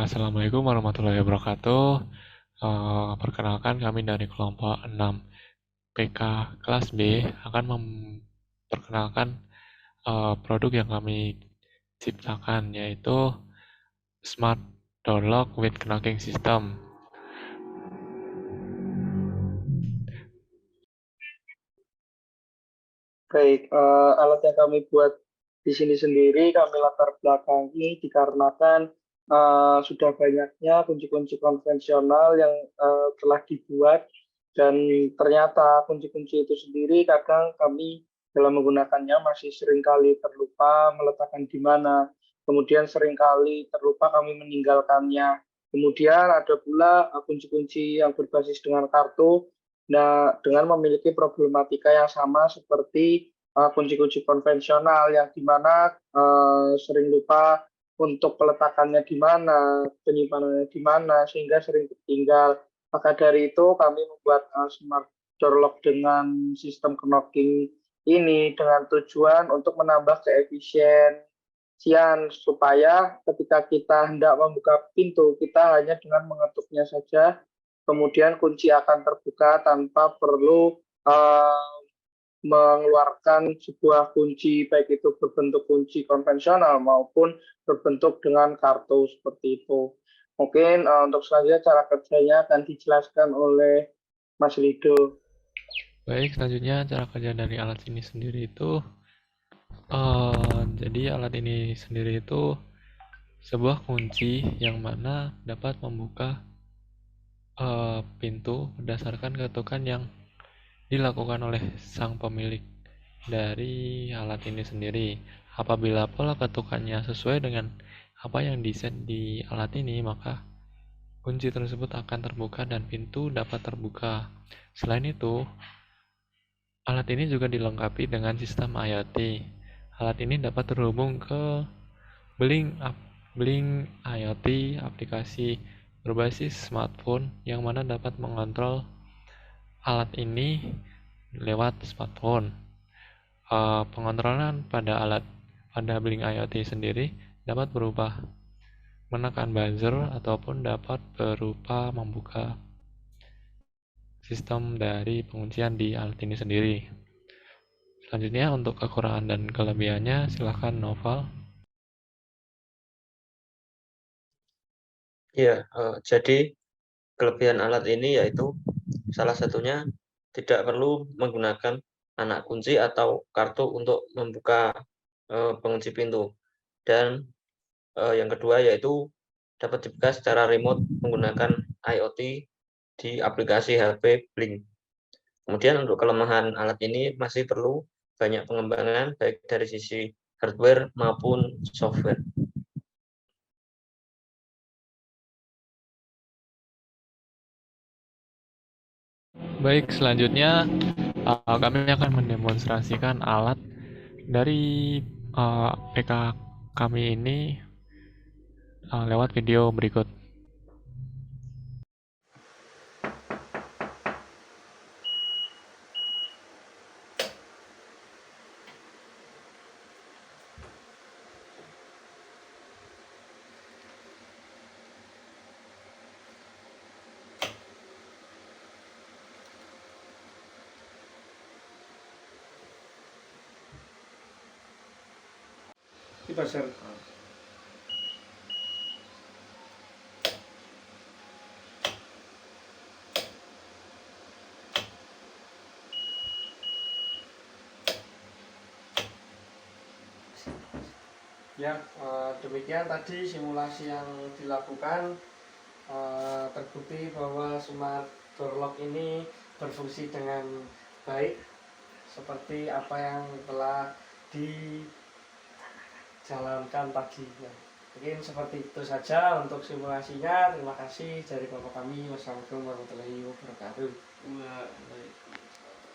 Assalamualaikum warahmatullahi wabarakatuh. Perkenalkan kami dari kelompok 6 PK kelas B akan memperkenalkan produk yang kami ciptakan, yaitu Smart Door Lock with Knocking System. Baik, alat yang kami buat di sini sendiri kami latar belakangi dikarenakan sudah banyaknya kunci-kunci konvensional yang telah dibuat, dan ternyata kunci-kunci itu sendiri kadang kami dalam menggunakannya masih seringkali terlupa meletakkan di mana, kemudian seringkali terlupa kami meninggalkannya. Kemudian ada pula kunci-kunci yang berbasis dengan kartu. Nah, dengan memiliki problematika yang sama seperti kunci-kunci konvensional yang dimana sering lupa untuk peletakannya di mana, penyimpanannya di mana, sehingga sering tertinggal. Maka dari itu kami membuat smart door lock dengan sistem knocking ini dengan tujuan untuk menambah keefisiensian supaya ketika kita hendak membuka pintu, kita hanya dengan mengetuknya saja, kemudian kunci akan terbuka tanpa perlu mengeluarkan sebuah kunci, baik itu berbentuk kunci konvensional maupun berbentuk dengan kartu seperti itu. Mungkin untuk selanjutnya cara kerjanya akan dijelaskan oleh Mas Lido. Baik, selanjutnya cara kerja dari alat ini sendiri itu, jadi alat ini sendiri itu sebuah kunci yang mana dapat membuka pintu berdasarkan ketukan yang dilakukan oleh sang pemilik dari alat ini sendiri. Apabila pola ketukannya sesuai dengan apa yang diset di alat ini, maka kunci tersebut akan terbuka dan pintu dapat terbuka. Selain itu, alat ini juga dilengkapi dengan sistem IoT. Alat ini dapat terhubung ke Blink IoT, aplikasi berbasis smartphone yang mana dapat mengontrol alat ini lewat smartphone. Pengontrolan pada Blink IoT sendiri dapat berupa menekan buzzer ataupun dapat berupa membuka sistem dari penguncian di alat ini sendiri. Selanjutnya untuk kekurangan dan kelebihannya silahkan Noval. Ya, jadi kelebihan alat ini yaitu salah satunya tidak perlu menggunakan anak kunci atau kartu untuk membuka pengunci pintu. Dan yang kedua yaitu dapat dibuka secara remote menggunakan IoT di aplikasi HP Blink. Kemudian untuk kelemahan alat ini masih perlu banyak pengembangan baik dari sisi hardware maupun software. Baik, selanjutnya kami akan mendemonstrasikan alat dari PK kami ini lewat video berikut. Kita share. Ya, demikian tadi simulasi yang dilakukan, terbukti bahwa smart door lock ini berfungsi dengan baik seperti apa yang telah dijalankan tadi. Nah, mungkin seperti itu saja untuk simulasinya. Terima kasih dari Bapak kami. Wassalamualaikum warahmatullahi wabarakatuh.